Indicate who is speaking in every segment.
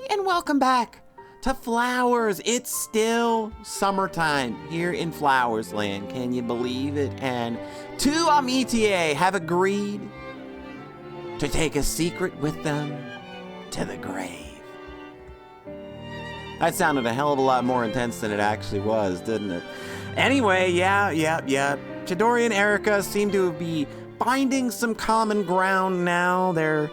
Speaker 1: and welcome back to Flowers. It's still summertime here in Flowers Land. Can you believe it? And two amitié have agreed to take a secret with them to the grave. That sounded a hell of a lot more intense than it actually was, didn't it? Anyway, yeah. Chidori and Erica seem to be finding some common ground now. They're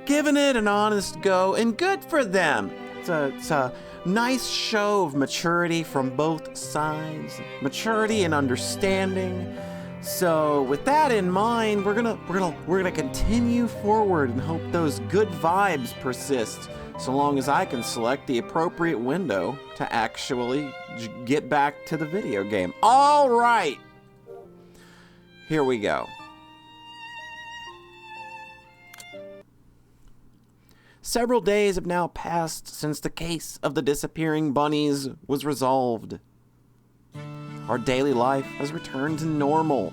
Speaker 1: giving it an honest go, and good for them. It's a nice show of maturity from both sides, maturity and understanding. So with that in mind, we're gonna continue forward and hope those good vibes persist, so long as I can select the appropriate window to actually get back to the video game. All right, here we go. Several days have now passed since the case of the disappearing bunnies was resolved. Our daily life has returned to normal.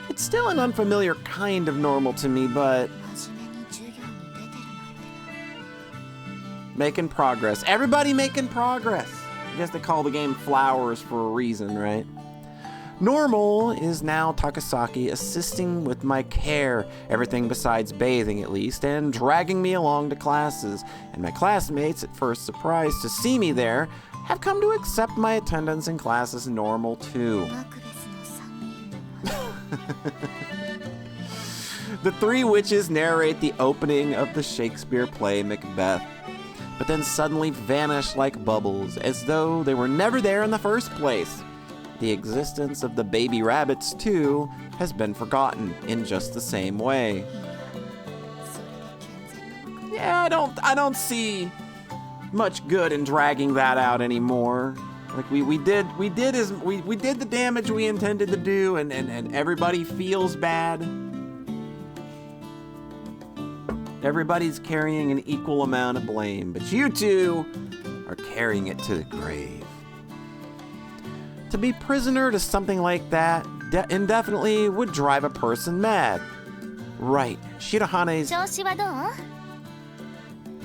Speaker 1: It's still an unfamiliar kind of normal to me, but making progress. Everybody making progress. I guess they call the game Flowers for a reason, right? Normal is now Takasaki assisting with my care, everything besides bathing at least, and dragging me along to classes. And my classmates, at first surprised to see me there, have come to accept my attendance in class as normal too. The three witches narrate the opening of the Shakespeare play Macbeth, but then suddenly vanish like bubbles, as though they were never there in the first place. The existence of the baby rabbits, too, has been forgotten in just the same way. Yeah, I don't see much good in dragging that out anymore. Like we did the damage we intended to do, and everybody feels bad. Everybody's carrying an equal amount of blame, but you two are carrying it to the grave. To be prisoner to something like that indefinitely would drive a person mad. Right, Shirahane's...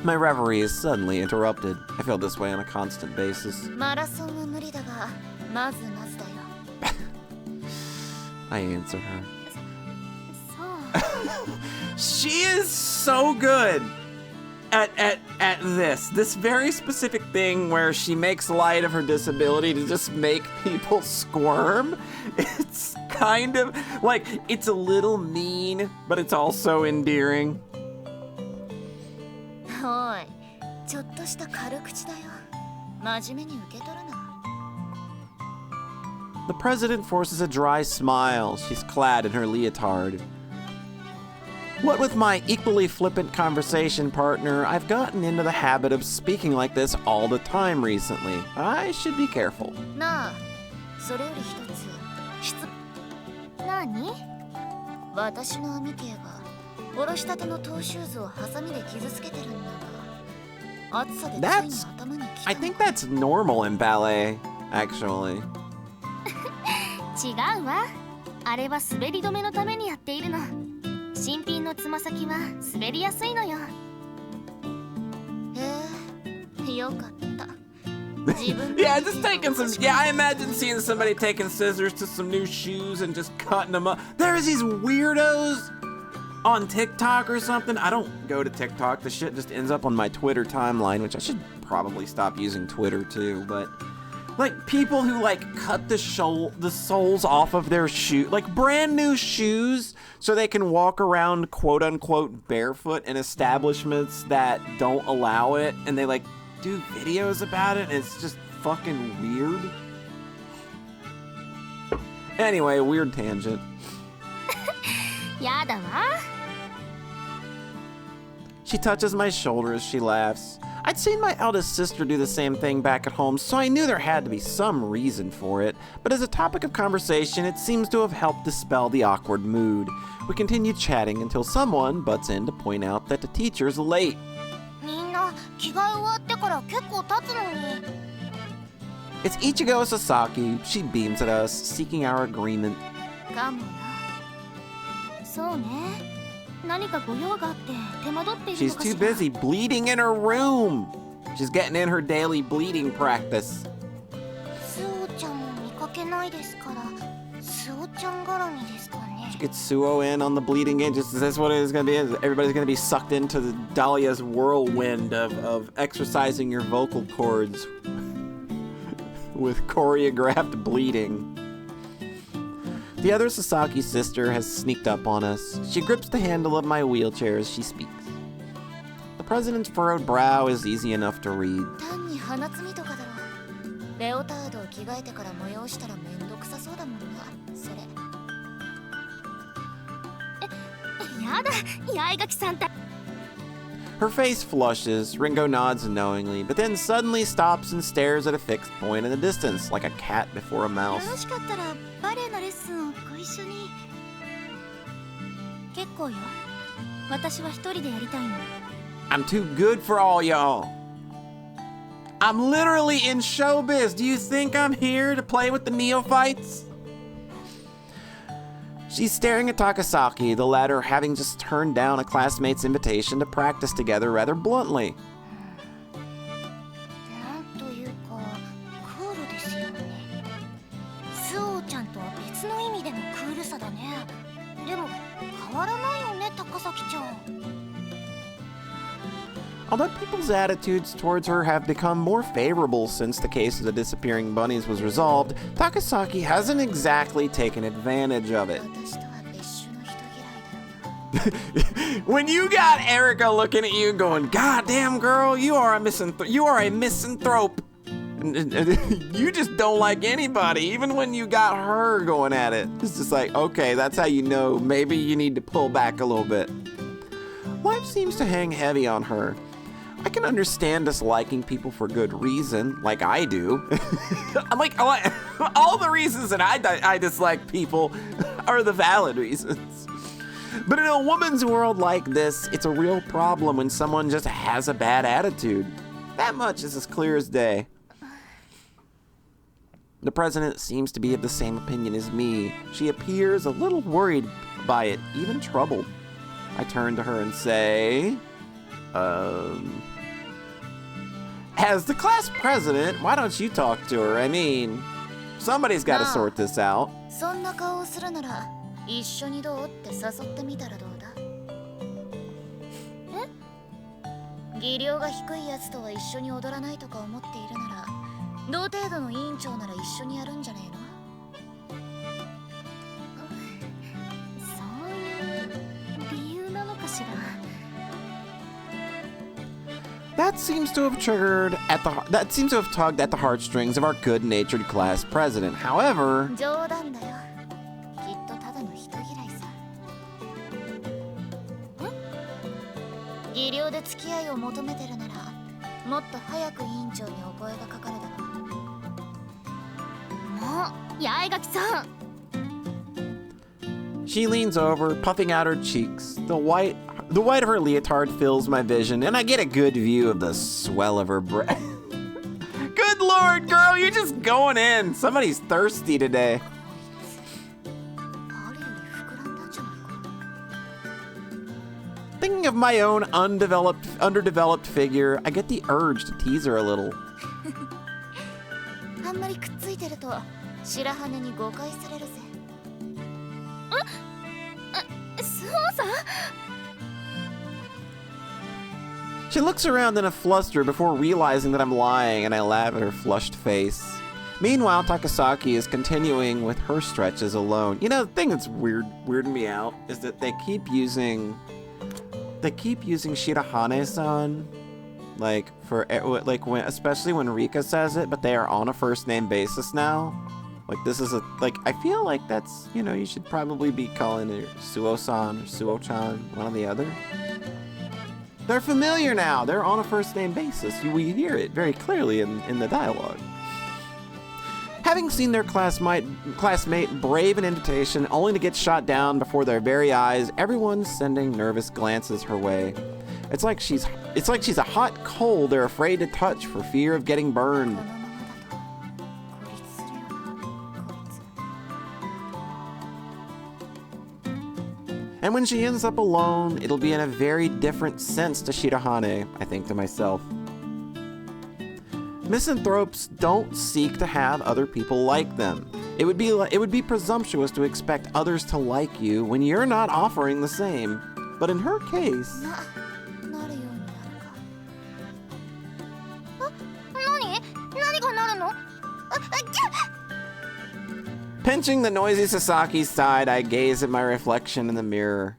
Speaker 1: My reverie is suddenly interrupted. I feel this way on a constant basis. I answer her. She is so good at this very specific thing where she makes light of her disability to just make people squirm. It's kind of like, it's a little mean, but it's also endearing. The president forces a dry smile. She's clad in her leotard. What with my equally flippant conversation partner, I've gotten into the habit of speaking like this all the time recently. I should be careful. I think that's normal in ballet, actually.
Speaker 2: 違うわ。あれは滑り止めのためにやっているの。新品のつま先は滑りやすいのよ。よかった。
Speaker 1: Yeah, just taking some. Yeah, I imagine seeing somebody taking scissors to some new shoes and just cutting them up. There's these weirdos on TikTok or something. I don't go to TikTok. The shit just ends up on my Twitter timeline, which I should probably stop using Twitter too. But like people who like cut the soles off of their shoe, like brand new shoes, so they can walk around quote unquote barefoot in establishments that don't allow it, and they like do videos about it, and it's just fucking weird. Anyway, weird tangent.
Speaker 2: やだわ。
Speaker 1: She touches my shoulder as she laughs. I'd seen my eldest sister do the same thing back at home, so I knew there had to be some reason for it, but as a topic of conversation, it seems to have helped dispel the awkward mood. We continue chatting until someone butts in to point out that the teacher's late.
Speaker 2: みんな着替え終わってから結構経つのに。
Speaker 1: It's Ichigo Sasaki. She beams at us, seeking our agreement.
Speaker 2: かもな。そうね。何かご用があって手間取っているの
Speaker 1: She's
Speaker 2: か
Speaker 1: too
Speaker 2: しら。
Speaker 1: busy bleeding in her room. She's getting in her daily bleeding practice.
Speaker 2: スオちゃんも見かけないですから、スオちゃん絡みですかね。
Speaker 1: Get Suo in on the bleeding in. Just is this what it is going to be? Everybody's going to be sucked into the Dahlia's whirlwind of exercising your vocal cords with choreographed bleeding. The other Sasaki sister has sneaked up on us. She grips the handle of my wheelchair as she speaks. The president's furrowed brow is easy enough to read.
Speaker 2: 単に鼻つみとかだろう。レオタードを着替えてから催したらめんどくさそうだもんな、それ。やだ、八重垣さんた。
Speaker 1: Her face flushes, Ringo nods knowingly, but then suddenly stops and stares at a fixed point in the distance, like a cat before a
Speaker 2: よ
Speaker 1: mouse.
Speaker 2: ろしかったらバレエのレッスンをご一緒に。結構よ。私は一人でやりたいの。
Speaker 1: I'm too good for all y'all. I'm literally in showbiz. Do you think I'm here to play with the neophytes? She's staring at Takasaki, the latter having just turned down a classmate's invitation to practice together rather bluntly.
Speaker 2: なんというかクールですよね。スオちゃんとは別の意味でのクールさだね。でも変わらないよね、高崎ちゃん。
Speaker 1: Although people's attitudes towards her have become more favorable since the case of the disappearing bunnies was resolved, Takasaki hasn't exactly taken advantage of it.
Speaker 2: 私とは別種の人嫌いだよな。
Speaker 1: When you got Erica looking at you going, "God damn girl, you are a misanthrope. You just don't like anybody," even when you got her going at it. It's just like, okay, that's how you know maybe you need to pull back a little bit. Life seems to hang heavy on her. I can understand disliking people for good reason, like I do. I'm like, all the reasons that I dislike people are the valid reasons. But in a woman's world like this, it's a real problem when someone just has a bad attitude. That much is as clear as day. The president seems to be of the same opinion as me. She appears a little worried by it, even troubled. I turn to her and say, as the class president, why don't you talk to her? I mean, somebody's got to sort this out.
Speaker 2: そんな顔をするなら一緒にどうって誘ってみたらどうだ。え？技量が低いやつとは一緒に踊らないとか思っているなら、同程度の委員長なら一緒にやるんじゃねえの？そういう理由なのかしら。
Speaker 1: That seems to have tugged at the heartstrings of our good-natured class president. However,
Speaker 2: 冗談だよ。きっとただの人嫌いさ。技量で付き合いを求めてるなら、もっと早く委員長にお声がかかるだろう。もう、八重垣さん。
Speaker 1: she leans over, puffing out her cheeks. The white of her leotard fills my vision, and I get a good view of the swell of her breast. Good lord, girl, you're just going in. Somebody's thirsty today.
Speaker 2: あれより膨らんだんじゃないか。
Speaker 1: Thinking of my own underdeveloped figure, I get the urge to tease her a little.
Speaker 2: あんまりくっついてると白羽に誤解されるぜ。そうさ。
Speaker 1: She looks around in a fluster before realizing that I'm lying, and I laugh at her flushed face. Meanwhile, Takasaki is continuing with her stretches alone. You know, the thing that's weirding me out is that they keep using Shirahane-san, especially when Rika says it, but they are on a first name basis now. Like, this is I feel like that's, you should probably be calling her Suo-san or Suo-chan, one or the other. They're familiar now. They're on a first name basis. We hear it very clearly in the dialogue. Having seen their classmate brave an invitation only to get shot down before their very eyes, everyone's sending nervous glances her way. It's like she's a hot coal they're afraid to touch for fear of getting burned. And when she ends up alone, it'll be in a very different sense to Shirahane, I think to myself. Misanthropes don't seek to have other people like them. It would be presumptuous to expect others to like you when you're not offering the same. But in her case... Pinching the noisy Sasaki's side, I gaze at my reflection in the mirror.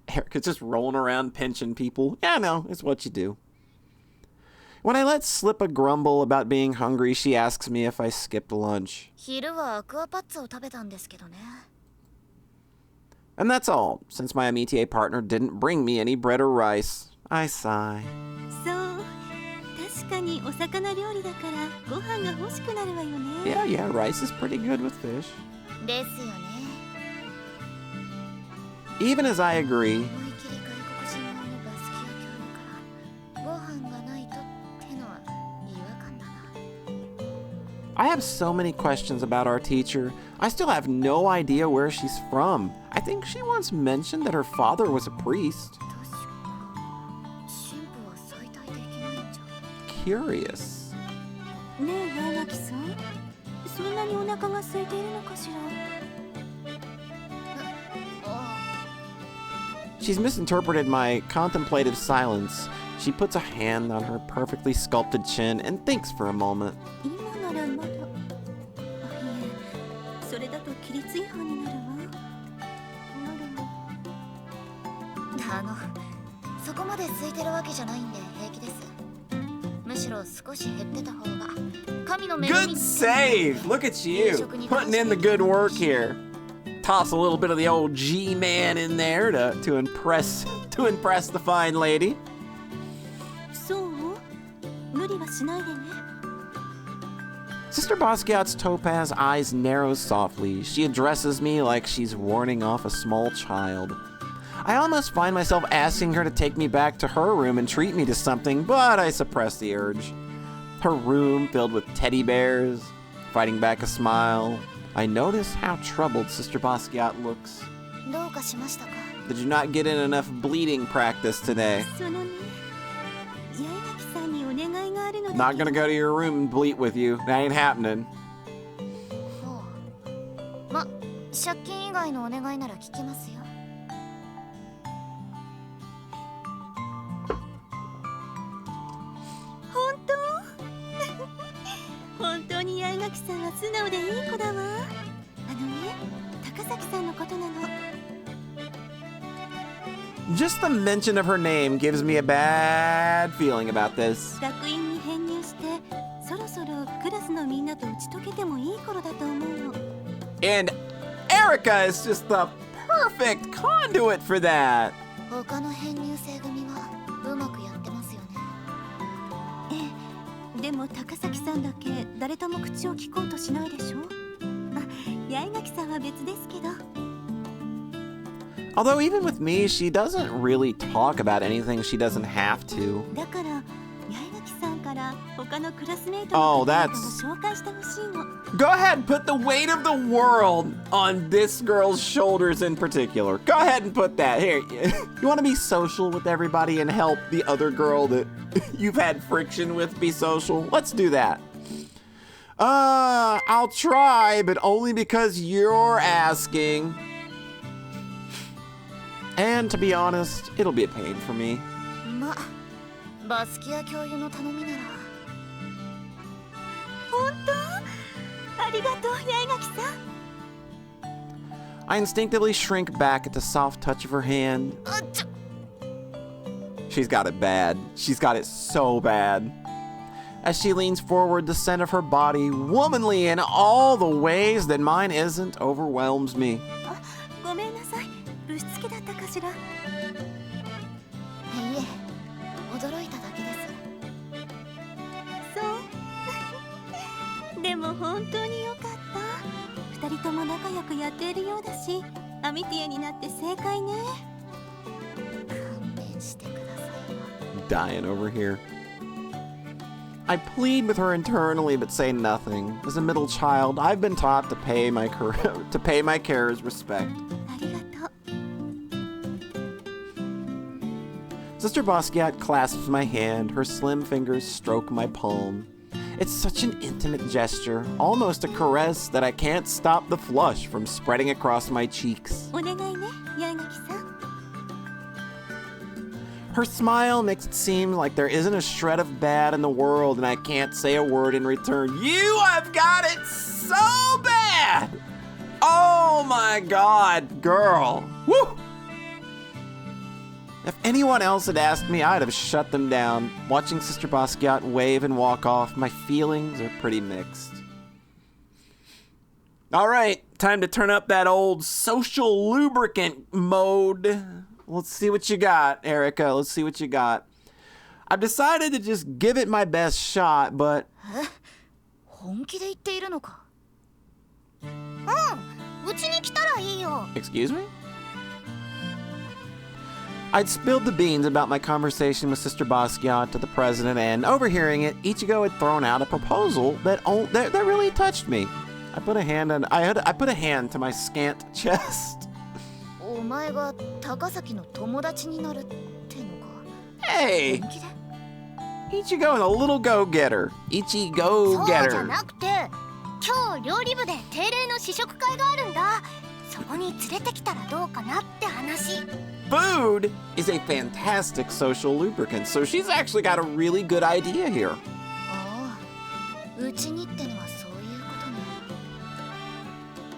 Speaker 1: Erika's just rolling around pinching people. Yeah, no, it's what you do. When I let slip a grumble about being hungry, she asks me if I skipped lunch. And that's all, since my amitié partner didn't bring me any bread or rice. I sigh. Yeah, rice is pretty good with fish. Even as I agree, I have so many questions about our teacher. I still have no idea where she's from. I think she once mentioned that her father was a priest. Curious. She's misinterpreted my contemplative silence. She puts a hand on her perfectly sculpted chin and thinks for a moment. Good save! Look at you, putting in the good work here. Toss a little bit of the old G-man in there to impress the fine lady. Sister Basquiat's topaz eyes narrow softly. She addresses me like she's warning off a small child. I almost find myself asking her to take me back to her room and treat me to something, but I suppress the urge. Her room filled with teddy bears, fighting back a smile. I notice how troubled Sister Basquiat looks. Did you not get in enough bleeding practice today? Not gonna go to your room and bleat with you. That ain't happening. Just the mention of her name gives me a bad feeling about this. And Erika is just the perfect conduit for that. Although even with me, she doesn't really talk about anything she doesn't have to. Oh, that's... Go ahead and put the weight of the world on this girl's shoulders in particular. Go ahead and put that. Here, you want to be social with everybody and help the other girl that you've had friction with be social? Let's do that. I'll try, but only because you're asking. And to be honest, it'll be a pain for me. I instinctively shrink back at the soft touch of her hand. She's got it bad. She's got it so bad. As she leans forward, the scent of her body, womanly in all the ways that mine isn't, overwhelms me. Dying over here. I plead with her internally but say nothing. As a middle child, I've been taught to pay my carers respect.
Speaker 2: ありがとう。
Speaker 1: Sister Basquiat clasps my hand, her slim fingers stroke my palm. It's such an intimate gesture, almost a caress, that I can't stop the flush from spreading across my cheeks.
Speaker 2: お願いね、八重垣さん。
Speaker 1: Her smile makes it seem like there isn't a shred of bad in the world and I can't say a word in return. You have got it so bad! Oh my god, girl. Woo! If anyone else had asked me, I'd have shut them down. Watching Sister Basquiat wave and walk off, my feelings are pretty mixed. All right, time to turn up that old social lubricant mode. Let's see what you got, Erica. Let's see what you got. I've decided to just give it my best shot, but...
Speaker 2: 本気で言っているのか。うちに来たらいいよ。
Speaker 1: Excuse me? I'd spilled the beans about my conversation with Sister Basquiat to the president, and overhearing it, Ichigo had thrown out a proposal that really touched me. I put a hand to my scant chest.
Speaker 2: お前が高崎の友達になるってのか。
Speaker 1: Hey!
Speaker 2: 本気で？
Speaker 1: Ichigo is a little go-getter.
Speaker 2: そうじゃ
Speaker 1: Ichigo-getter.
Speaker 2: なくて、今日料理部で定例の試食会があるんだ。そこに連れてきたらどうかなって話。
Speaker 1: Food is a fantastic social lubricant, so she's actually got a really good idea here.
Speaker 2: ああ、うちにってのはそういうこ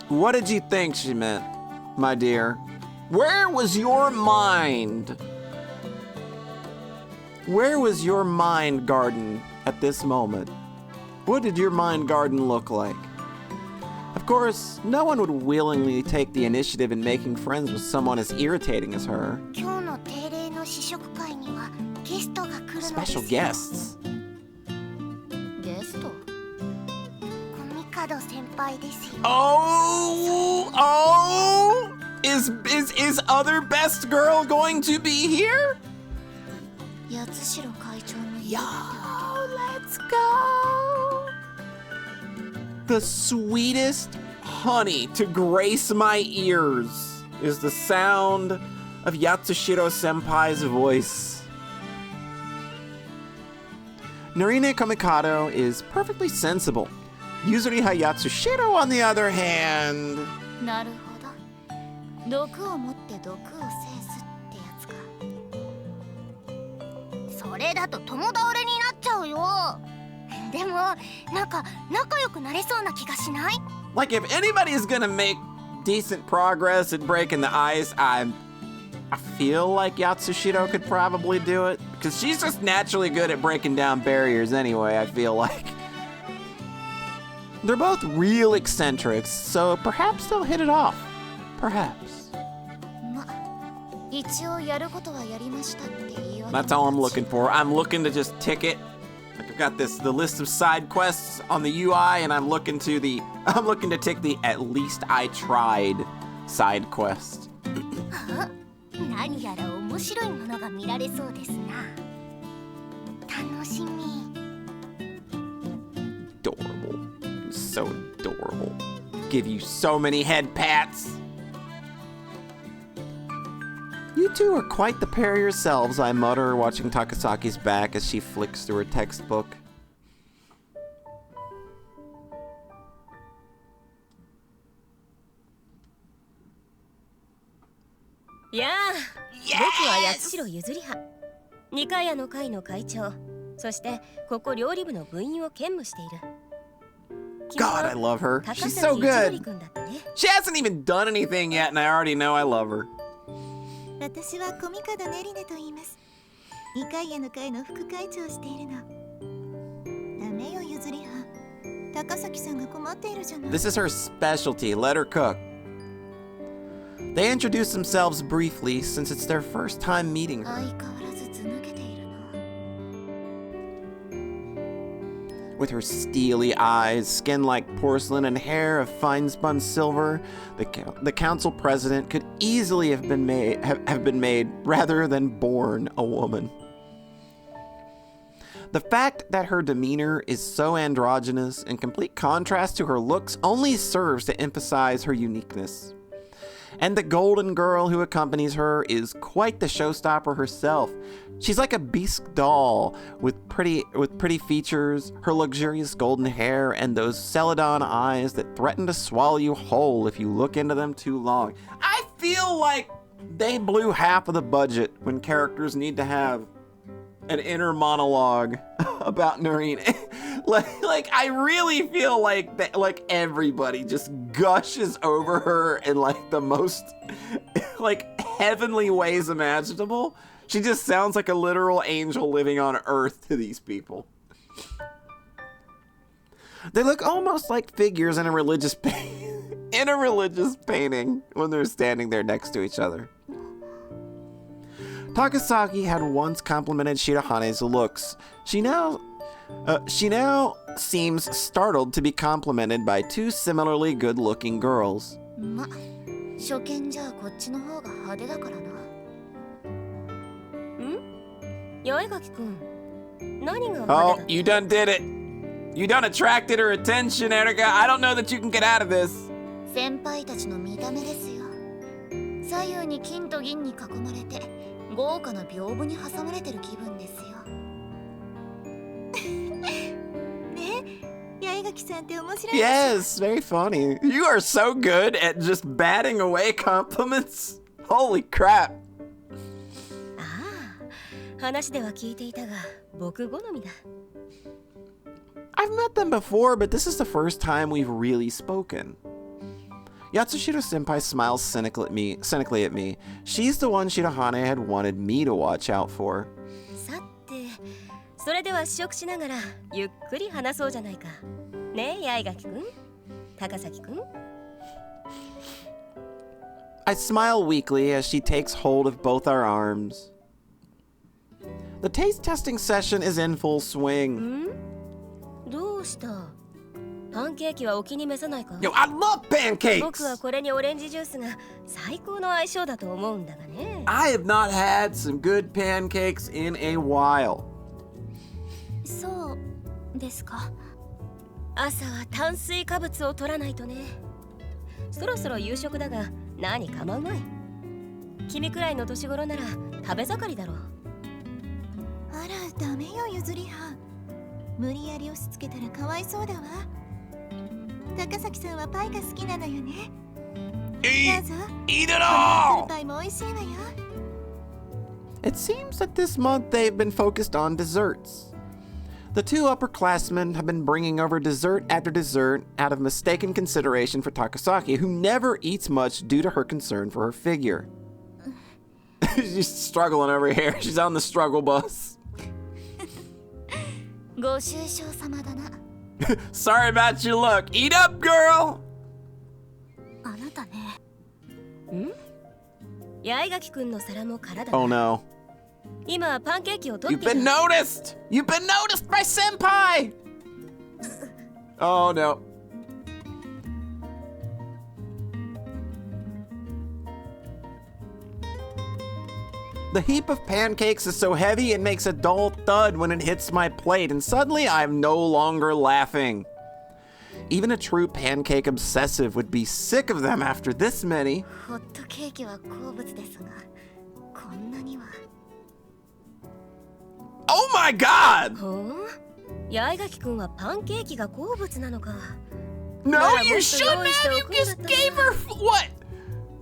Speaker 2: とね。
Speaker 1: What did you think she meant, my dear? Where was your mind? Where was your mind garden at this moment? What did your mind garden look like? Of course, no one would willingly take the initiative in making friends with someone as irritating as her.
Speaker 2: 今日の定例の試食会にはゲストが来るのですよ。
Speaker 1: Special guests.
Speaker 2: ゲスト？コミカド先輩ですよ。
Speaker 1: Oh! Is other best girl going to be here?
Speaker 2: 八代会長の。
Speaker 1: Yo, let's go! The sweetest honey to grace my ears is the sound of Yatsushiro Senpai's voice. Narine Komikado is perfectly sensible. Yuzuriha Yatsushiro, on the other hand...
Speaker 2: なるほど。毒を持って毒を制すってやつか。それだと共倒れになっちゃうよ。でもなんか仲良くなれそうな気がしない？
Speaker 1: Like, if anybody is gonna make decent progress at breaking the ice, I feel like Yatsushiro could probably do it. Because she's just naturally good at breaking down barriers anyway, I feel like. They're both real eccentrics, so perhaps they'll hit it off. Perhaps.
Speaker 2: ま、一応やることはやりましたって言い訳。
Speaker 1: That's all I'm looking for. I'm looking to just tick it. Like, I've got the list of side quests on the UI, and I'm looking to tick the at least I tried side quest.
Speaker 2: 何やら面白いものが見られそうですな。楽しみ。
Speaker 1: Adorable. So adorable. Give you so many head pats. You two are quite the pair yourselves, I mutter, watching Takasaki's back as she flicks through her textbook.
Speaker 3: Yeah! 僕は八代ゆずりは。二階屋の会の会長。そしてここ料理部の部員を兼務している。
Speaker 1: God, I love her. She's so good. She hasn't even done anything yet, and I already know I love her.
Speaker 2: 私はコミカドネリネと言います。二階屋の会の副会長をしているの。ダメよゆずりは。高崎さんが困っているじゃない。
Speaker 1: This is her specialty. Let her cook. They introduce themselves briefly since it's their first time meeting her.
Speaker 2: 相変わらずずぬけているな。
Speaker 1: With her steely eyes, skin like porcelain, and hair of fine-spun silver, the council president could easily have been made rather than born a woman. The fact that her demeanor is so androgynous, in complete contrast to her looks, only serves to emphasize her uniqueness. And the golden girl who accompanies her is quite the showstopper herself. She's like a bisque doll with pretty features, her luxurious golden hair, and those celadon eyes that threaten to swallow you whole if you look into them too long. I feel like they blew half of the budget when characters need to have an inner monologue about Noreen. like I really feel like that, like everybody just gushes over her in like the most like heavenly ways imaginable. She just sounds like a literal angel living on earth to these people. They look almost like figures in a religious painting when they're standing there next to each other. Takasaki had once complimented Shirahane's looks. She now seems startled to be complimented by two similarly good-looking girls.
Speaker 2: ま、初見じゃこっちの方が派手だからな。
Speaker 3: 八重垣くん、何が
Speaker 1: Oh, you done did it. You done attracted her attention, Erika. I don't know that you can get out of this.
Speaker 2: 先輩たちの見た目ですよ。左右に金と銀に囲まれて豪華な屏風に挟まれてる気分ですよ。ね、八重垣さんって面白い。
Speaker 1: Yes, very funny. You are so good at just batting away compliments. Holy crap.
Speaker 3: ああ、話では聞いていたが、僕好みだ。
Speaker 1: I've met them before, but this is the first time we've really spoken. Yatsushiro Senpai smiles cynically at me. She's the one Shirahane had wanted me to watch out for.
Speaker 3: さて、それでは試食しながらゆっくり話そうじゃないか。ねえ、八重垣くん、高崎くん。
Speaker 1: I smile weakly as she takes hold of both our arms. The taste testing session is in full swing.
Speaker 3: どうした？パンケーキはお気に召さないか？
Speaker 1: Yo, I love
Speaker 3: 僕は
Speaker 1: pancakes!
Speaker 3: これにオレンジジュースが最高の相性だと思うんだがね。
Speaker 1: I have not had some good pancakes in a while.
Speaker 2: そうですか。
Speaker 3: 朝は炭水化物を取らないとね。そろそろ夕食だが何構うまい。君くらいの年頃なら食べ盛りだろう。
Speaker 2: あら、ダメよ、ゆずりはん。無理やり押し付けたらかわいそうだわ。高崎さんはパイが好きなのよね。どうぞ。
Speaker 1: Eat it
Speaker 2: このアップル
Speaker 1: all!
Speaker 2: パイも美味しいわよ。
Speaker 1: It seems that this month they've been focused on desserts. The two upperclassmen have been bringing over dessert after dessert out of mistaken consideration for Takasaki, who never eats much due to her concern for her figure. She's struggling over here. She's on the struggle bus.
Speaker 2: ご愁傷様だな。
Speaker 1: Sorry about your luck. Eat up, girl!
Speaker 2: あなたね。
Speaker 3: 八重垣くんの皿も空だ。
Speaker 1: Oh no.
Speaker 3: 今パンケーキを取っ
Speaker 1: You've
Speaker 3: てい
Speaker 1: been
Speaker 3: る。
Speaker 1: noticed! You've been noticed by Senpai! Oh no. The heap of pancakes is so heavy it makes a dull thud when it hits my plate, and suddenly I'm no longer laughing. Even a true pancake obsessive would be sick of them after this many.
Speaker 2: ホットケーキは好物ですが、こんなには。
Speaker 1: Oh my god!
Speaker 3: ほう？八重垣くんはパンケーキが好物なのか。
Speaker 1: No,
Speaker 3: Mara,
Speaker 1: you
Speaker 3: what's the
Speaker 1: shouldn't
Speaker 3: noise
Speaker 1: have!
Speaker 3: though?
Speaker 1: You just gave her what?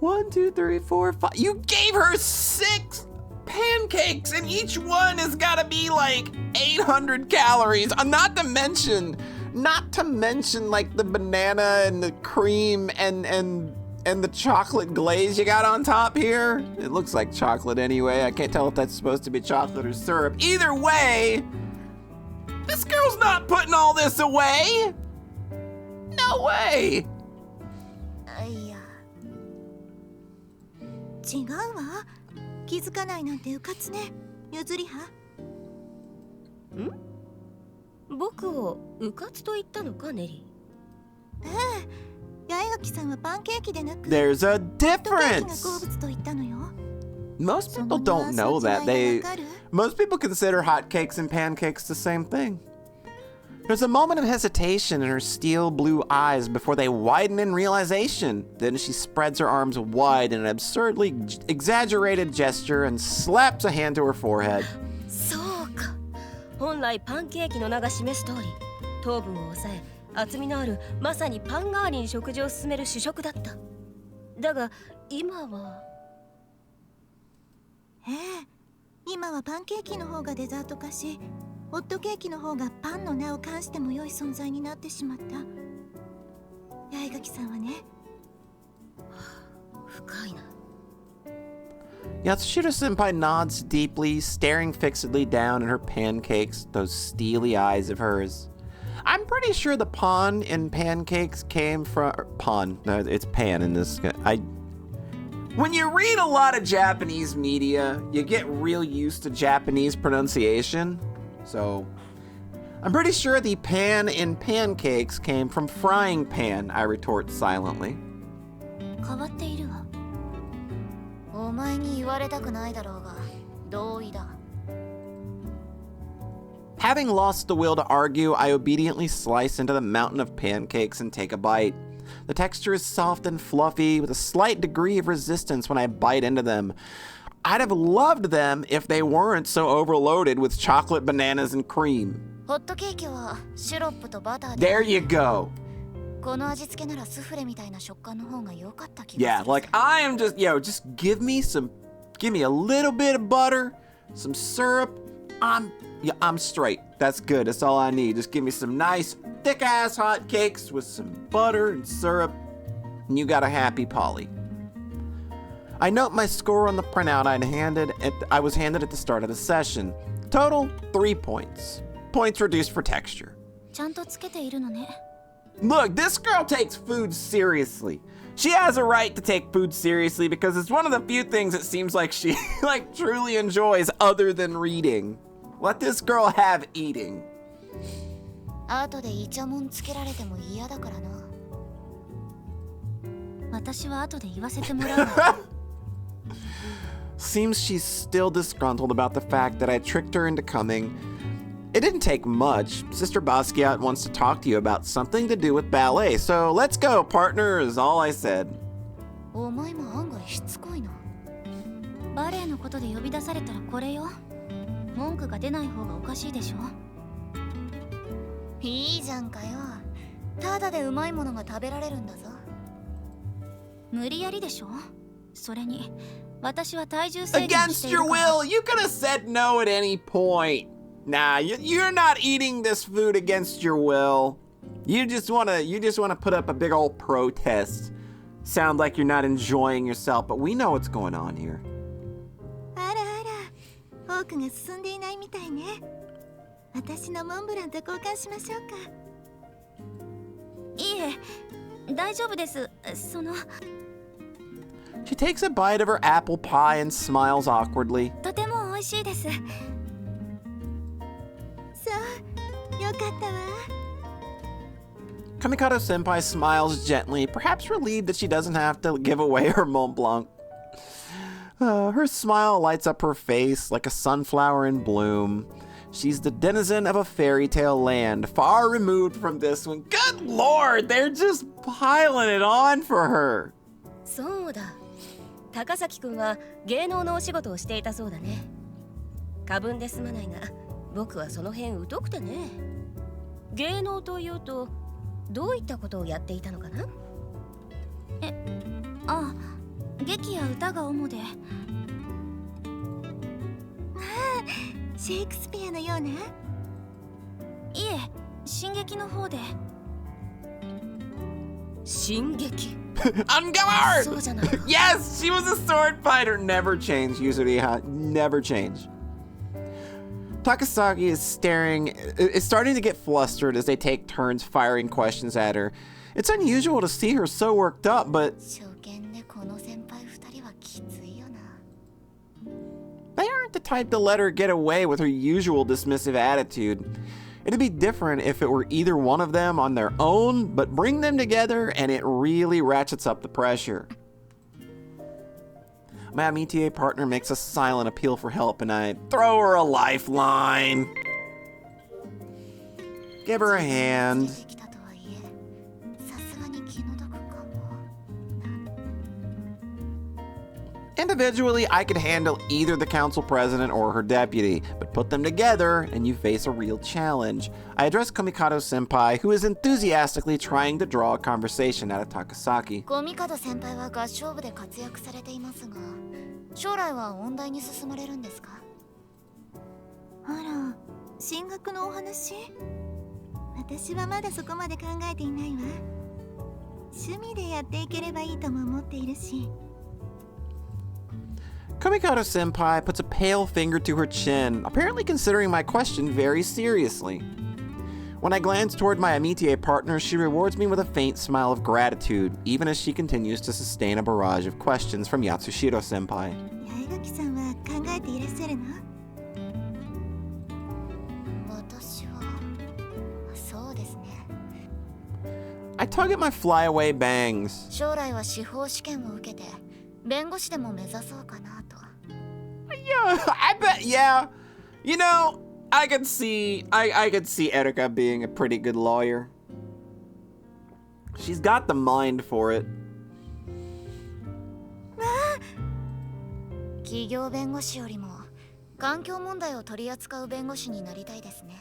Speaker 1: 1, 2, 3, 4, 5. You gave her 6 pancakes, and each one has got to be like 800 calories. Not to mention like the banana and the cream and the chocolate glaze you got on top here. It looks like chocolate anyway. I can't tell if that's supposed to be chocolate or syrup. Either way, this girl's not putting all this away. No way.
Speaker 2: いや、違うわ。気づかないなんてうかつね。ゆずりは。
Speaker 3: 僕をうかつと言ったのか、ネリ
Speaker 2: ええ、八重垣さんはパンケーキでなく、
Speaker 1: There's a
Speaker 2: ホットケーキが好
Speaker 1: difference.
Speaker 2: 物と言ったのよ。
Speaker 1: Most people don't know that. Most people consider hotcakes and pancakes the same thing. There's a moment of hesitation in her steel blue eyes before they widen in realization. Then she spreads her arms wide in an absurdly exaggerated gesture and slaps a hand to her forehead.
Speaker 3: そうか。本来パンケーキの名が示す通り、糖分を抑え、厚みのあるまさにパン代わりに食事を進める主食だった。だが今は。
Speaker 2: 今はパンケーキの方がデザート化し、ホットケーキの方がパンの名を冠しても良い存在になってしまった。八重垣さんはね。
Speaker 3: 深いな。
Speaker 1: Yatsushiro Senpai nods deeply, staring fixedly down at her pancakes, those steely eyes of hers. I'm pretty sure the pan in pancakes came from pan. No, it's pan in this. When you read a lot of Japanese media, you get real used to Japanese pronunciation. So, I'm pretty sure the pan in pancakes came from frying pan, I retort silently.
Speaker 2: 変わっているわ。お前に言われたくないだろうが、同意だ。
Speaker 1: Having lost the will to argue, I obediently slice into the mountain of pancakes and take a bite. The texture is soft and fluffy, with a slight degree of resistance when I bite into them. I'd have loved them if they weren't so overloaded with chocolate, bananas, and cream.
Speaker 2: ホットケーキはシロップとバターで。
Speaker 1: There you go.
Speaker 2: この味付けならスフレみたいな食感の方が良かった気がする。
Speaker 1: Yeah, like I am just, just give me a little bit of butter, some syrup. I'm straight. That's good. That's all I need. Just give me some nice thick-ass hot cakes with some butter and syrup, and you got a happy Polly. I note my score on the printout I was handed at the start of the session. Total 3 points. Points reduced for texture.
Speaker 2: ちゃんとつけているのね。
Speaker 1: Look, this girl takes food seriously. She has a right to take food seriously because it's one of the few things it seems like she truly enjoys other than reading. Let this girl have eating.
Speaker 2: 後でイチャモンつけられても嫌だからな。私は後で言わせてもらうわ。
Speaker 1: Seems she's still disgruntled about the fact that I tricked her into coming. It didn't take much. Sister Basquiat wants to talk to you about something to do with ballet, so let's go, partner, is all I said.
Speaker 2: お前も案外しつこいな。バレエのことで呼び出されたらこれよ。文句が出ない方がおかしいでしょ。いいじゃんかよ。ただでうまいものが食べられるんだぞ。無理やりでしょ。それに私は体重制限しているから。
Speaker 1: Against your will, you could have said no at any point. Nah, you're not eating this food against your will. You just wanna put up a big old protest. Sound like you're not enjoying yourself, but we know what's going on here.
Speaker 2: あらあら、フォークが進んでいないみたいね。私のモンブランと交換しましょうか。いえ、大丈夫です。
Speaker 1: She takes a bite of her apple pie and smiles awkwardly.
Speaker 2: とても美味しいです。そう、よかったわ。
Speaker 1: Kamikato Senpai smiles gently, perhaps relieved that she doesn't have to give away her Mont Blanc. Her smile lights up her face like a sunflower in bloom. She's the denizen of a fairy tale land, far removed from this one. Good lord, they're just piling it on for her.
Speaker 3: そうだ。高崎くんは芸能のお仕事をしていたそうだね。過分ですまないが、僕はその辺疎くてね。芸能というとどういったことをやっていたのかな？
Speaker 2: 劇や歌が主で。シェイクスピアのような？いえ、進撃の方で。
Speaker 3: 進撃
Speaker 1: On guard!
Speaker 3: そうじゃない。
Speaker 1: Yes, she was a sword fighter. Never change, Yuzuriha. Never change. Takasaki is starting to get flustered as they take turns firing questions at her. It's unusual to see her so worked up, but they aren't the type to let her get away with her usual dismissive attitude. It'd be different if it were either one of them on their own, but bring them together and it really ratchets up the pressure. My amitié partner makes a silent appeal for help, and I throw her a lifeline. Give her a hand.
Speaker 2: 出てきたとはいえ、さすがに気の毒かも。
Speaker 1: Individually, I could handle either the council president or her deputy, but put them together and you face a real challenge. I address Komikado Senpai, who is enthusiastically trying to draw a conversation out of Takasaki.
Speaker 2: コミカド先輩は合唱部で活躍されていますが、将来は音大に進まれるんですか？あら、進学のお話？私はまだそこまで考えていないわ。趣味でやっていければいいとも思っているし。
Speaker 1: Komikado Senpai puts a pale finger to her chin, apparently considering my question very seriously. When I glance toward my amitié partner, she rewards me with a faint smile of gratitude, even as she continues to sustain a barrage of questions from Yatsushiro Senpai.
Speaker 2: 八重垣さんは考えていらっしゃるの？私は、そうですね。
Speaker 1: I tug at my flyaway bangs.
Speaker 2: 将来は司法試験を受けて、弁護士でも目指そうかなと。
Speaker 1: Yeah, I bet, yeah. You know, I could see Erika being a pretty good lawyer. She's got the mind for it.
Speaker 2: 企業弁護士よりも環境問題を取り扱う弁護士になりたいですね。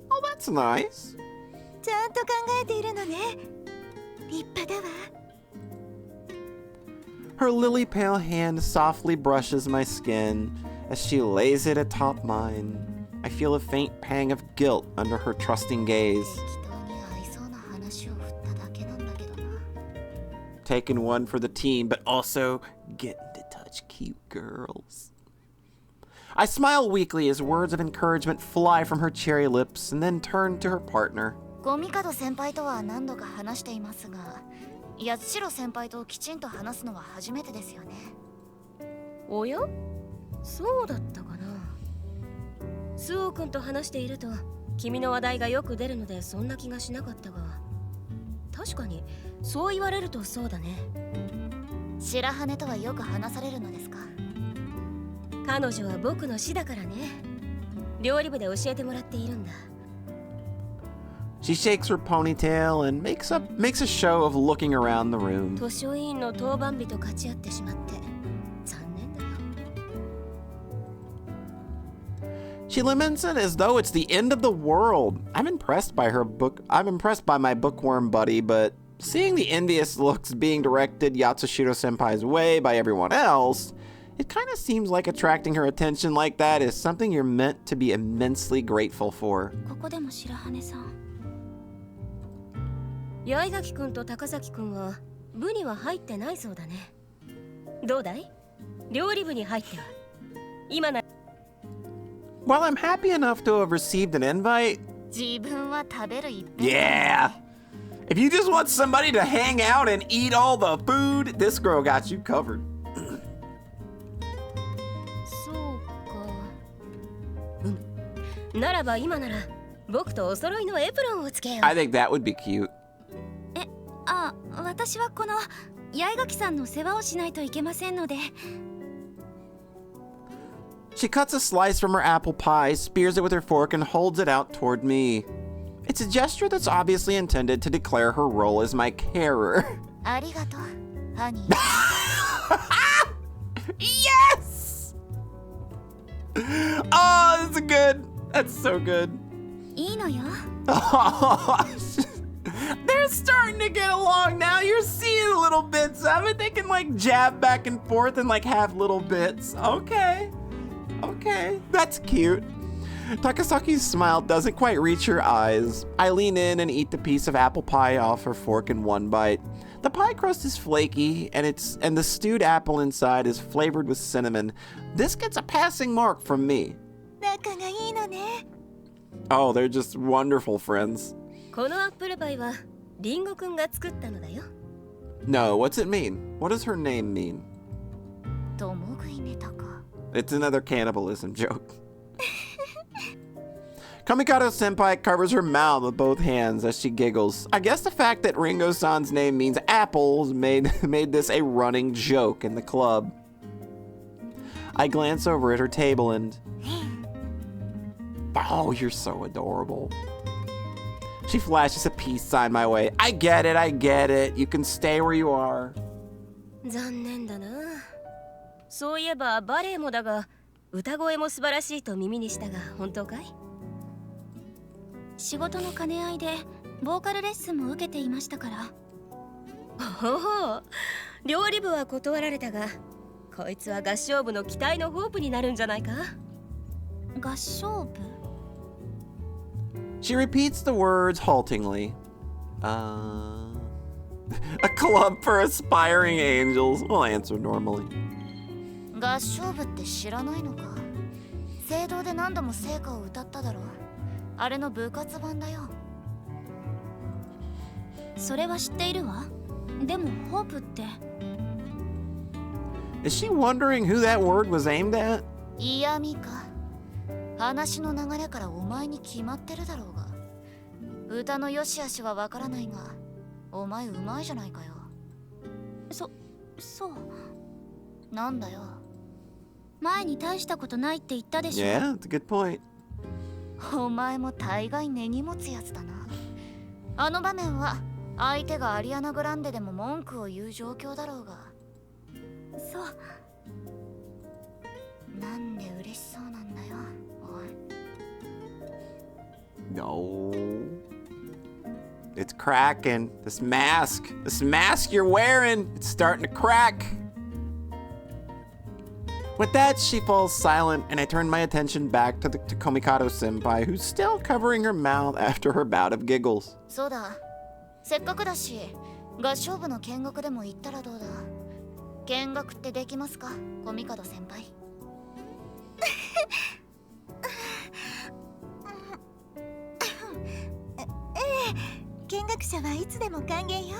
Speaker 1: Oh, that's nice.
Speaker 2: ちゃんと考えているのね。立派だわ。
Speaker 1: Her lily pale hand softly brushes my skin as she lays it atop mine. I feel a faint pang of guilt under her trusting gaze.
Speaker 2: 適当に合いそうな話を振っただけなんだけどな。
Speaker 1: Taking one for the team, but also getting to touch cute girls. I smile weakly as words of encouragement fly from her cherry lips and then turn to her partner.
Speaker 2: コミカド先輩とは何度か話していますが、八代先輩ときちんと話すのは初めてですよね。
Speaker 3: おや？そうだったかな。スオ君と話していると君の話題がよく出るのでそんな気がしなかったが、確かにそう言われるとそうだね。
Speaker 2: 白羽とはよく話されるのですか？
Speaker 3: 彼女は僕の師だからね。料理部で教えてもらっているんだ。
Speaker 1: She shakes her ponytail and makes a show of looking around the room.
Speaker 3: 図書委員の当番日と勝ち合ってしまって残念だよ。
Speaker 1: She laments it as though it's the end of the world. I'm impressed by my bookworm buddy, but seeing the envious looks being directed Yatsushiro Senpai's way by everyone else, it kind of seems like attracting her attention like that is something you're meant to be immensely grateful for.
Speaker 2: ここでも白羽さん。
Speaker 3: 八重垣君と高崎君は部には入ってないそうだね。どうだい？料理部に入っては。今な。
Speaker 1: While I'm happy enough to have received an invite,
Speaker 2: 自分は食べる一品。
Speaker 1: yeah. If you just want somebody to hang out and eat all the food, this girl got you covered.
Speaker 3: そうか。ならば今なら僕とお揃いのエプロンをつけよう。
Speaker 1: I think that would be cute.
Speaker 2: あ、私はこの八重垣さんの世話をしないといけませんので。
Speaker 1: She cuts a slice from her apple pie, spears it with her fork, and holds it out toward me. It's a gesture that's obviously intended to declare her role as my carer.
Speaker 2: ありがとう、ハニー。
Speaker 1: Yes! Oh, that's good. That's so good.
Speaker 2: いいのよ。
Speaker 1: They're starting to get along now. You're seeing little bits of it. They can like jab back and forth and like have little bits. Okay. Okay. That's cute. Takasaki's smile doesn't quite reach her eyes. I lean in and eat the piece of apple pie off her fork in one bite. The pie crust is flaky and the stewed apple inside is flavored with cinnamon. This gets a passing mark from me.
Speaker 2: 仲がいいのね。
Speaker 1: Oh, they're just wonderful friends.
Speaker 3: このアップルパイはリンゴくんが作ったのだよ。
Speaker 1: No, what's it mean? What does her name mean?
Speaker 2: 共食いネタか。
Speaker 1: It's another cannibalism joke. Komikado Senpai covers her mouth with both hands as she giggles. I guess the fact that Ringo-san's name means apples made this a running joke in the club. I glance over at her table and... Oh, you're so adorable. She flashes a peace sign my way. I get it. You can stay where you are.
Speaker 3: 残念だな。そういえばバレエもだが、歌声も素晴らしいと耳にしたが、本当かい？
Speaker 2: 仕事の兼ね合いでボーカルレッスンも受けていましたから。
Speaker 3: おお、料理部は断られたが、こいつは合唱部の期待のホープになるんじゃないか？
Speaker 2: 合唱部？
Speaker 1: She repeats the words haltingly. A club for aspiring angels, will answer normally.
Speaker 2: 合唱部って知らないのか？聖堂で何度も聖歌を歌っただろう。あれの部活版だよ。それは知っているわ。でもホープって。
Speaker 1: Is she wondering who that word was aimed at?
Speaker 2: 嫌味か。話の流れからお前に決まってるだろうが。歌の良し悪しはわからないが、お前うまいじゃないかよ。そう。なんだよ。前に大したことないって言ったでしょ。
Speaker 1: Yeah, that's a good point.
Speaker 2: お前も大概根に持つやつだな。あの場面は相手がアリアナ・グランデでも文句を言う状況だろうが。そう。なんで嬉しそうなんだよ、おい。
Speaker 1: No. It's cracking. This mask you're wearing, it's starting to crack. With that, she falls silent, and I turn my attention back to Komikado-senpai, who's still covering her mouth after her bout of giggles.
Speaker 2: そうだ。せっかくだし、合唱部の見学でも行ったらどうだ？見学ってできますか、コミカド先輩？見学者はいつでも歓迎よ。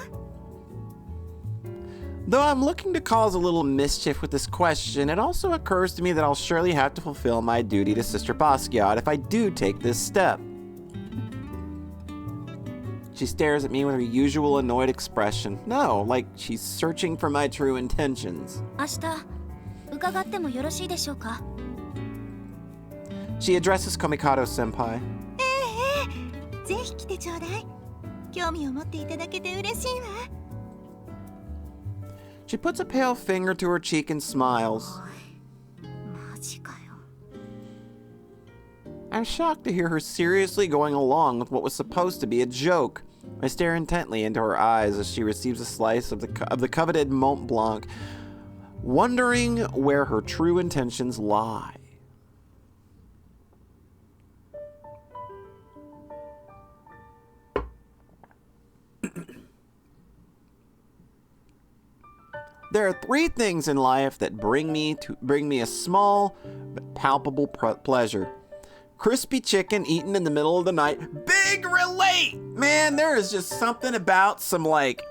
Speaker 1: Though I'm looking to cause a little mischief with this question, it also occurs to me that I'll surely have to fulfill my duty to Sister Basquiat if I do take this step. She stares at me with her usual annoyed expression. No, like she's searching for my true intentions.
Speaker 2: 明日伺ってもよろしいでしょうか？
Speaker 1: She addresses Komikado-senpai.
Speaker 2: ぜひ来てちょうだい。興味を持っていただけて嬉しいわ。
Speaker 1: She puts a pale finger to her cheek and smiles.
Speaker 2: マジかよ。
Speaker 1: I'm shocked to hear her seriously going along with what was supposed to be a joke. I stare intently into her eyes as she receives a slice of the coveted Mont Blanc, wondering where her true intentions lie. There are three things in life that bring me a small but palpable pleasure. Crispy chicken eaten in the middle of the night. Big relate! Man, there is just something about some like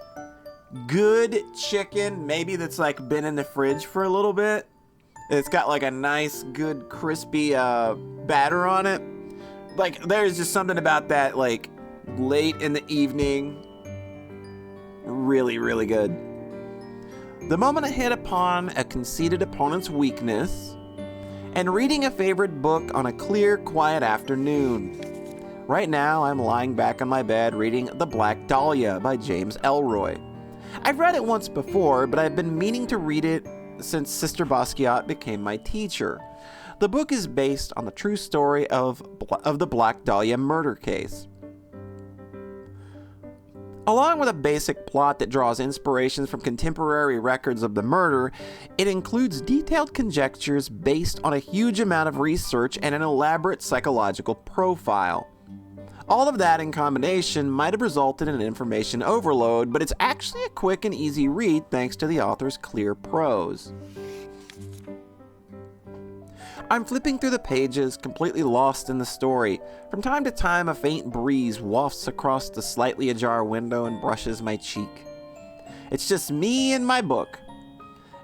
Speaker 1: good chicken, maybe that's like been in the fridge for a little bit. It's got like a nice good crispy batter on it. Like there's just something about that like late in the evening. Really, really good. The moment I hit upon a conceited opponent's weakness, and reading a favorite book on a clear, quiet afternoon. Right now, I'm lying back on my bed reading The Black Dahlia by James Ellroy. I've read it once before, but I've been meaning to read it since Sister Basquiat became my teacher. The book is based on the true story of the Black Dahlia murder case. Along with a basic plot that draws inspirations from contemporary records of the murder, it includes detailed conjectures based on a huge amount of research and an elaborate psychological profile. All of that in combination might have resulted in an information overload, but it's actually a quick and easy read thanks to the author's clear prose. I'm flipping through the pages, completely lost in the story. From time to time, a faint breeze wafts across the slightly ajar window and brushes my cheek. It's just me and my book.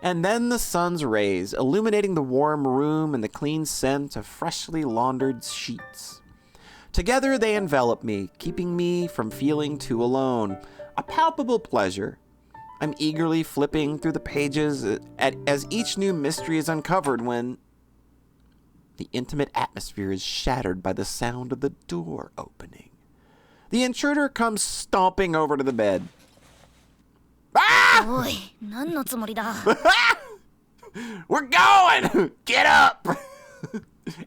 Speaker 1: And then the sun's rays, illuminating the warm room and the clean scent of freshly laundered sheets. Together they envelop me, keeping me from feeling too alone. A palpable pleasure. I'm eagerly flipping through the pages as each new mystery is uncovered when the intimate atmosphere is shattered by the sound of the door opening. The intruder comes stomping over to the bed. Ah!
Speaker 2: おい、何のつもりだ
Speaker 1: We're going! Get up!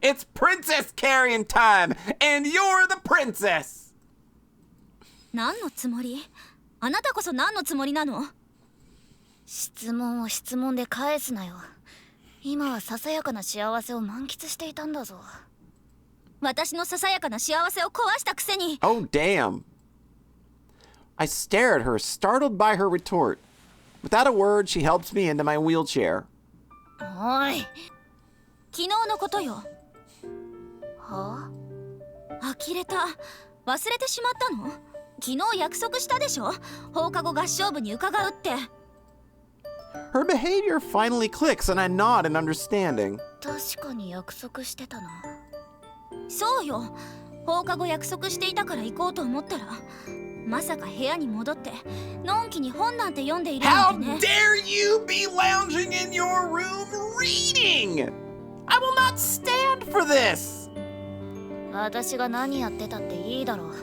Speaker 1: It's princess carrying time, and you're the princess!
Speaker 2: 何のつもりあなたこそ何のつもりなの質問を質問で返すなよ。今はささやかな幸せを満喫していたんだぞ。私のささやかな幸せを壊したくせに。
Speaker 1: Oh, damn. I stare at her, startled by her retort. Without a word, she helps me into my wheelchair.
Speaker 2: おい。昨日のことよ。はあ呆れた。忘れてしまったの昨日約束したでしょ放課後合唱部に伺うって。
Speaker 1: Her behavior finally clicks and I nod in understanding.
Speaker 2: 確かに約束してたな。そうよ。放課後約束していたから行こうと思ったら、まさか部屋に戻ってのんきに本なんて読んでいるなんてね。
Speaker 1: How dare you be lounging in your room reading? I will not stand for this.
Speaker 2: 私が何やってたっていいだろう。っ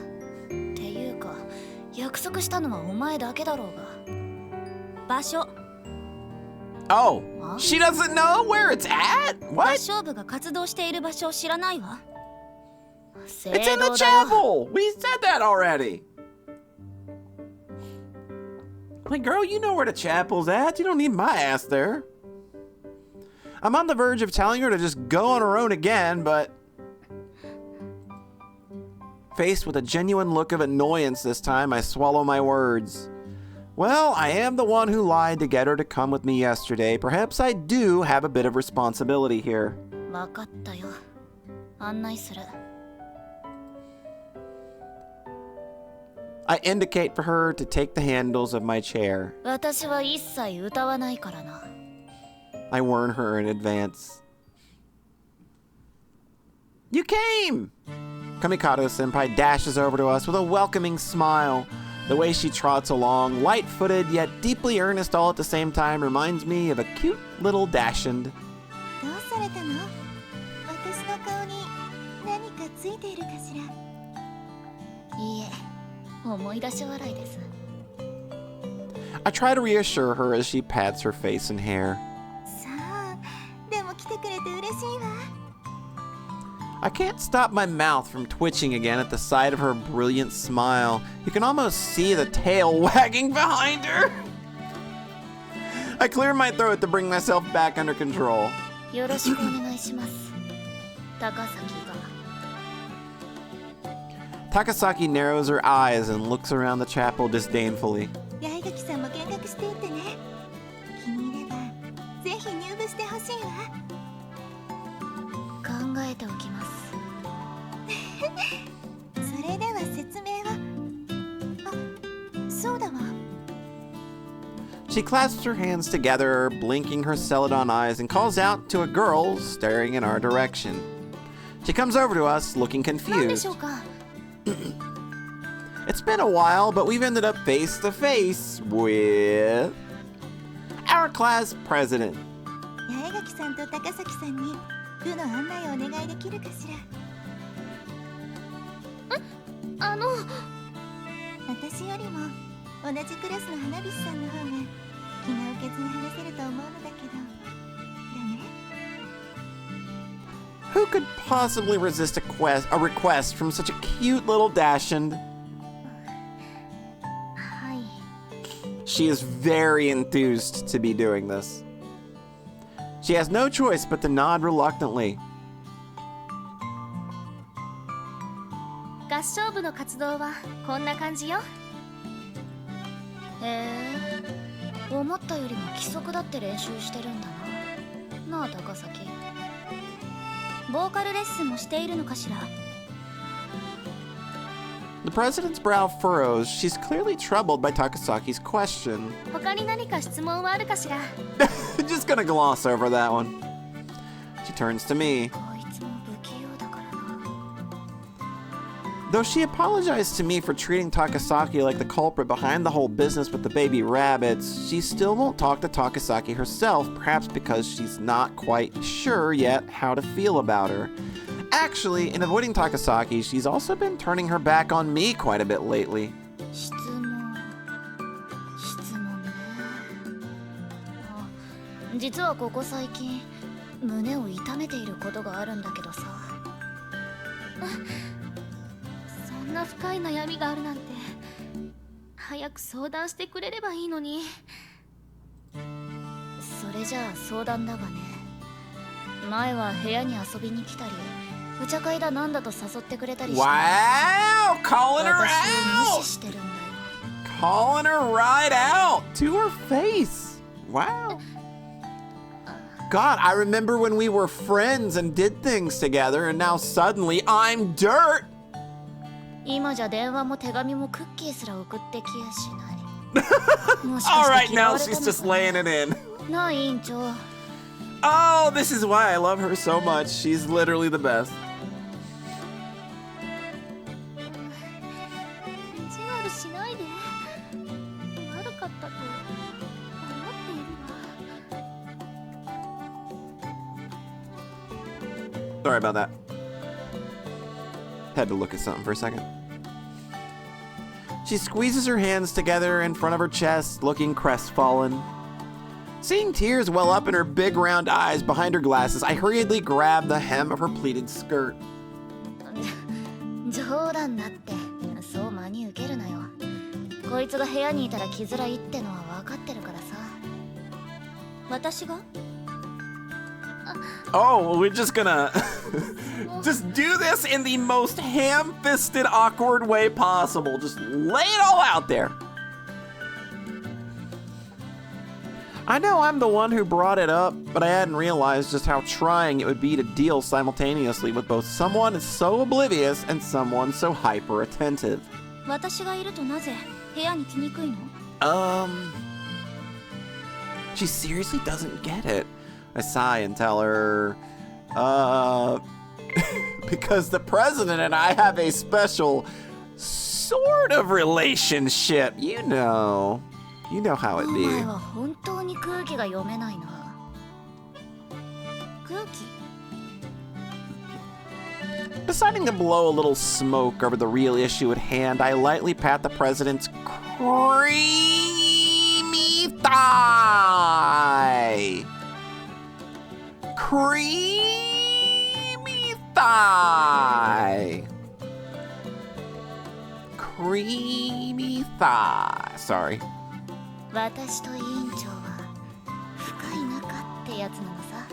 Speaker 2: ていうか、約束したのはお前だけだろうが。場所。
Speaker 1: Oh, she doesn't know where it's at?
Speaker 2: 合
Speaker 1: What?
Speaker 2: 唱部が活動している場所を知らないわ。
Speaker 1: It's in the chapel. We said that already. Like, girl, you know where the chapel's at. You don't need my ass there. I'm on the verge of telling her to just go on her own again, but faced with a genuine look of annoyance this time, I swallow my words. Well, I am the one who lied to get her to come with me yesterday. Perhaps I do have a bit of responsibility here.
Speaker 2: わかったよ。案内する。
Speaker 1: I indicate for her to take the handles of my chair.
Speaker 2: 私は一切歌わないからな。
Speaker 1: I warn her in advance. You came! Kamikato-senpai dashes over to us with a welcoming smile. The way she trots along, light-footed yet deeply earnest all at the same time, reminds me of a cute little dachshund.
Speaker 2: どうされたの私の顔に何かついているかしらいいえ、思い出し笑いです。
Speaker 1: I try to reassure her as she pats her face and hair.
Speaker 2: さあ、でも来てくれて嬉しいわ。
Speaker 1: I can't stop my mouth from twitching again at the sight of her brilliant smile. You can almost see the tail wagging behind her. I clear my throat to bring myself back under control.
Speaker 2: よろしくお願いします。高崎が。
Speaker 1: Takasaki narrows her eyes and looks around the chapel disdainfully.
Speaker 2: 八重垣さんも見学していってね。気に入ればぜひ入部してほしいわ。考えておきます。それでは説明は。あ、そうだわ。
Speaker 1: She clasps her hands together, blinking her celadon eyes, and calls out to a girl staring in our direction. She comes over to us, looking
Speaker 2: 何で
Speaker 1: confused.
Speaker 2: しょうか。
Speaker 1: It's been a while, but we've ended up face to face with our class president.
Speaker 2: 八重垣さんと高崎さんに部の案内をお願いできるかしら。私よりも同じクラスの花火師さんの方が気が受けずに話せると思うのだけど。だね。
Speaker 1: Who could possibly resist a request from such a cute little dachshund?
Speaker 2: はい。
Speaker 1: She is very enthused to be doing this. She has no choice but to nod reluctantly.
Speaker 2: 合唱部の活動はこんな感じよ。へえ、思ったよりも規則だって練習してるんだな。なあ高崎。ボーカルレッスンもしているのかしら。
Speaker 1: The president's brow furrows. She's clearly troubled by Takasaki's question.
Speaker 2: 他に何か質問はあるかしら。
Speaker 1: Just gonna gloss over that one. She turns to me.
Speaker 2: こいつも不器用だからな。
Speaker 1: Though she apologized to me for treating Takasaki like the culprit behind the whole business with the baby rabbits, she still won't talk to Takasaki herself, perhaps because she's not quite sure yet how to feel about her. Actually, in avoiding Takasaki, she's also been turning her back on me quite a bit lately.
Speaker 2: 質問ね。あ、実はここ最近胸を痛めていることがあるんだけどさ。
Speaker 4: そんな深い悩みがあるなんて早く相談してくれればいいのに。
Speaker 2: それじゃあ相談だがね。前は部屋に遊びに来たり、お茶会だなんだと誘ってくれたりして。
Speaker 1: Wow! Calling her
Speaker 2: 私を無
Speaker 1: out!
Speaker 2: 視してるんだよ。
Speaker 1: Calling her right out to her face. Wow. God, I remember when we were friends and did things together, and now suddenly I'm dirt.
Speaker 2: 今じゃ電話も手紙もクッキーすら送ってきやしない。もしか
Speaker 1: All
Speaker 2: して
Speaker 1: right,
Speaker 2: 嫌
Speaker 1: now
Speaker 2: われた
Speaker 1: she's
Speaker 2: の
Speaker 1: just
Speaker 2: かな。
Speaker 1: laying it in.
Speaker 2: なあ委員長。
Speaker 1: Oh, this is why I love her so much. She's literally the best.
Speaker 4: 意地悪しないで。悪かったと思っているわ。
Speaker 1: Sorry about that. Had to look at something for a second. She squeezes her hands together in front of her chest, looking crestfallen. Seeing tears well up in her big round eyes behind her glasses, I hurriedly grab the hem of her pleated skirt.
Speaker 2: 冗談だって。そう真に受けるなよ。こいつが部屋にいたら来づらいってのは分かってるからさ。
Speaker 4: 私が
Speaker 1: Oh, we're just gonna just do this in the most ham-fisted, awkward way possible. Just lay it all out there. I know I'm the one who brought it up, but I hadn't realized just how trying it would be to deal simultaneously with both someone so oblivious and someone so hyper-attentive.
Speaker 4: 私がいるとなぜ部屋に来にくいの
Speaker 1: She seriously doesn't get it. I sigh and tell her, because the president and I have a special sort of relationship. You know how it
Speaker 2: お
Speaker 1: be.
Speaker 2: 前は本当に空気が読めないな。
Speaker 4: 空気
Speaker 1: Deciding to blow a little smoke over the real issue at hand, I lightly pat the president's creamy thigh. Creamy thigh. Creamy thigh. Sorry.
Speaker 2: 私と委員長は深い仲ってやつなのさ。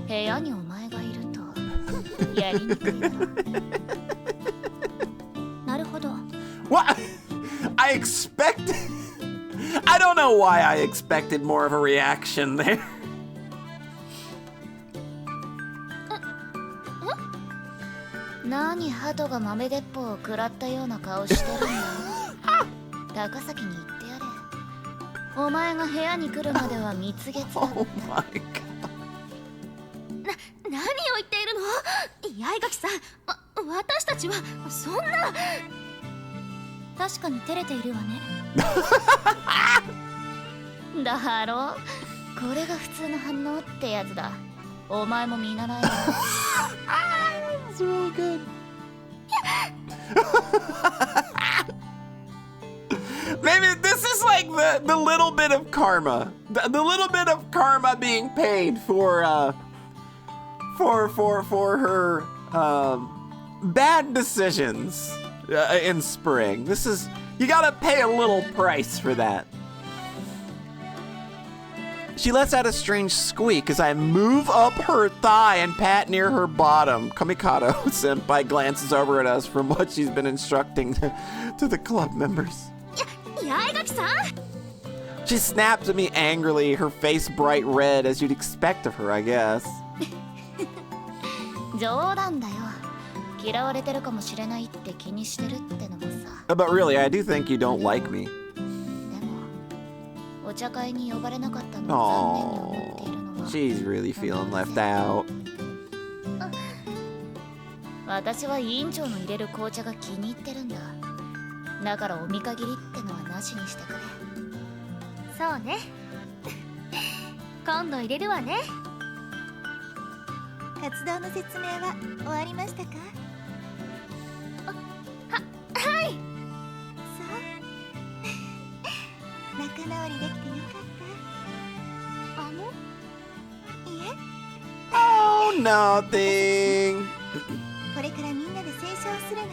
Speaker 2: 部屋にお前がいるとやりにくいな。
Speaker 4: なるほど。
Speaker 1: What? I expected. I don't know why I expected more of a reaction there.
Speaker 2: 何鳩が豆鉄砲を食らったような顔してるんだよ。高崎に言ってやれ。お前が部屋に来るまでは蜜月だった。
Speaker 1: Oh my god.
Speaker 4: 何を言っているの八重垣さん、私たちはそんな。確かに照れているわね。
Speaker 2: だろう。これが普通の反応ってやつだ。お前も見習えよ。
Speaker 1: That's really good. Maybe this is like the little bit of karma, the little bit of karma being paid for her bad decisions in spring. This is, you gotta pay a little price for that. She lets out a strange squeak as I move up her thigh and pat near her bottom. Kamikado Senpai glances over at us from what she's been instructing to the club members.
Speaker 4: 八重垣さん
Speaker 1: She snaps at me angrily, her face bright red as you'd expect of her, I guess.
Speaker 2: 冗談だよ。嫌われてるかもしれないって気にしてるってのもさ。
Speaker 1: But really, I do think you don't like me.
Speaker 2: でも、お茶会に呼ばれなかったのを残念に思っているの
Speaker 1: Oh,
Speaker 2: は。
Speaker 1: she's really feeling left out.
Speaker 2: 私は委員長の入れる紅茶が気に入ってるんだ。だからお見限りってのはなしにしてくれ。
Speaker 4: そうね今度入れるわね。
Speaker 2: 活動の説明は終わりましたか？
Speaker 4: はい
Speaker 2: そう仲直りできてよかった。いえ
Speaker 1: Oh, nothing.
Speaker 2: これからみんなで斉唱するの。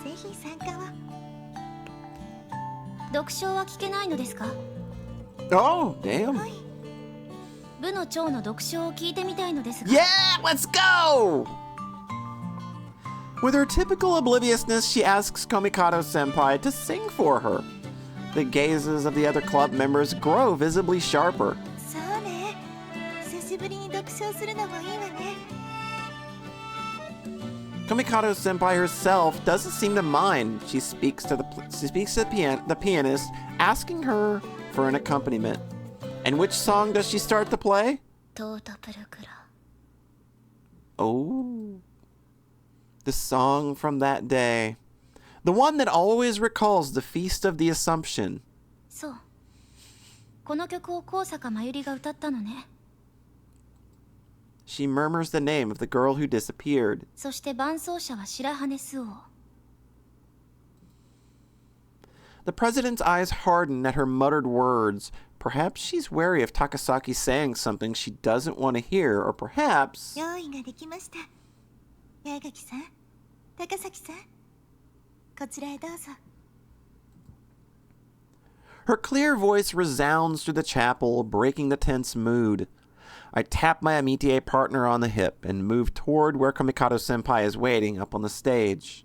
Speaker 2: ぜひ参加を。読書は聞けないのですか？
Speaker 1: Oh, damn.
Speaker 2: 部の長の読書を聞いてみたいのですが。
Speaker 1: Yeah, let's go! With her typical obliviousness, she asks Komikado-senpai to sing for her. The gazes of the other club members grow visibly sharper.
Speaker 2: そうね。久しぶりに読書するのもいいわね。
Speaker 1: Komikado-senpai herself doesn't seem to mind. She speaks to the pianist, asking her for an accompaniment. And which song does she start to play?
Speaker 2: トートプルクラ。
Speaker 1: Oh, the song from that day. The one that always recalls the Feast of the Assumption.
Speaker 2: そう。この曲を高坂真由里が歌ったのね。
Speaker 1: She murmurs the name of the girl who disappeared.
Speaker 2: そして伴奏者は白羽スオ。
Speaker 1: The president's eyes harden at her muttered words. Perhaps she's wary of Takasaki saying something she doesn't want to hear, or perhaps...
Speaker 2: 用意ができました。八重垣さん、高崎さん、こちらへどうぞ。
Speaker 1: Her clear voice resounds through the chapel, breaking the tense mood. I tap my amitié partner on the hip and move toward where Komikado-senpai is waiting up on the stage.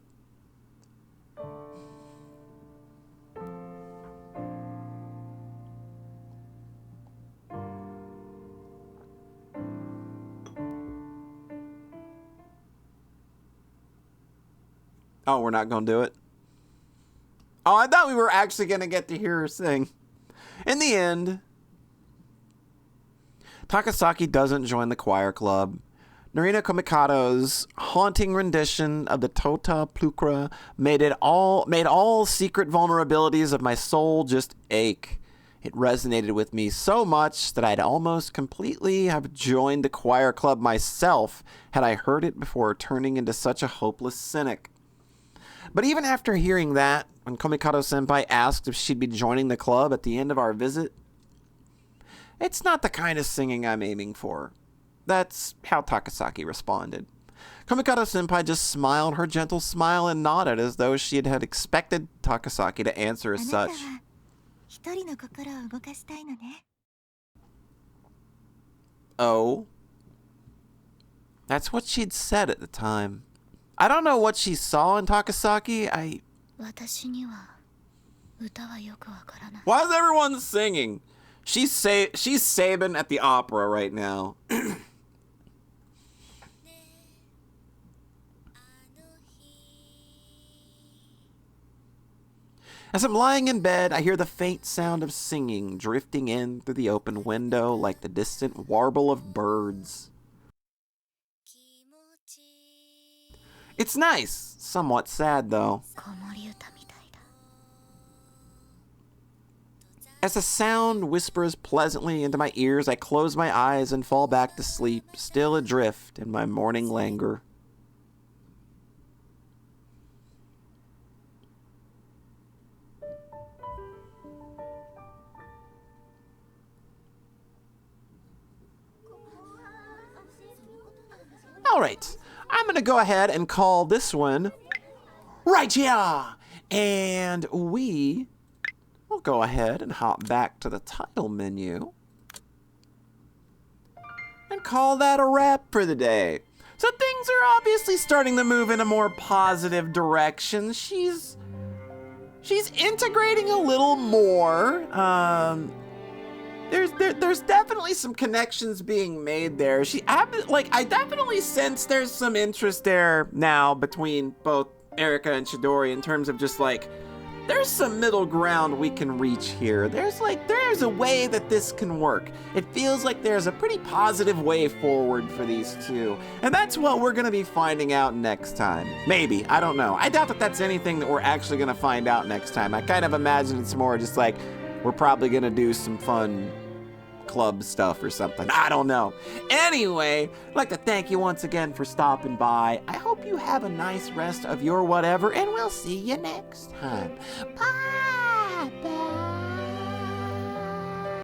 Speaker 1: Oh, we're not going to do it? Oh, I thought we were actually going to get to hear her sing. In the end, Takasaki doesn't join the choir club. Narina Komikado's haunting rendition of the Tota Plukra made all secret vulnerabilities of my soul just ache. It resonated with me so much that I'd almost completely have joined the choir club myself had I heard it before turning into such a hopeless cynic. But even after hearing that, when Komikado-senpai asked if she'd be joining the club at the end of our visit, it's not the kind of singing I'm aiming for. That's how Takasaki responded. Komikado-senpai just smiled her gentle smile and nodded as though she had expected Takasaki to answer as such.
Speaker 2: 一人の心を動かしたいのね。
Speaker 1: Oh? That's what she'd said at the time. I don't know what she saw in Takasaki.
Speaker 2: 私には歌はよくわからない。
Speaker 1: Why is everyone singing? She's Sabin at the opera right now. As I'm lying in bed, I hear the faint sound of singing drifting in through the open window like the distant warble of birds. It's nice, somewhat sad though.
Speaker 2: 子守歌みたいだ。
Speaker 1: As the sound whispers pleasantly into my ears, I close my eyes and fall back to sleep, still adrift in my morning languor. All right, I'm going to go ahead and call this one right here. And we'll go ahead and hop back to the title menu and call that a wrap for the day. So things are obviously starting to move in a more positive direction. She's integrating a little more. There's definitely some connections being made there. I definitely sense there's some interest there now between both Erika and Chidori in terms of just like there's some middle ground we can reach here. There's a way that this can work. It feels like there's a pretty positive way forward for these two. And that's what we're gonna be finding out next time. Maybe, I don't know. I doubt that that's anything that we're actually gonna find out next time. I kind of imagine it's more just like, we're probably gonna do some fun club stuff or something. I don't know. Anyway, I'd like to thank you once again for stopping by. I hope you have a nice rest of your whatever, and we'll see you next time. Bye!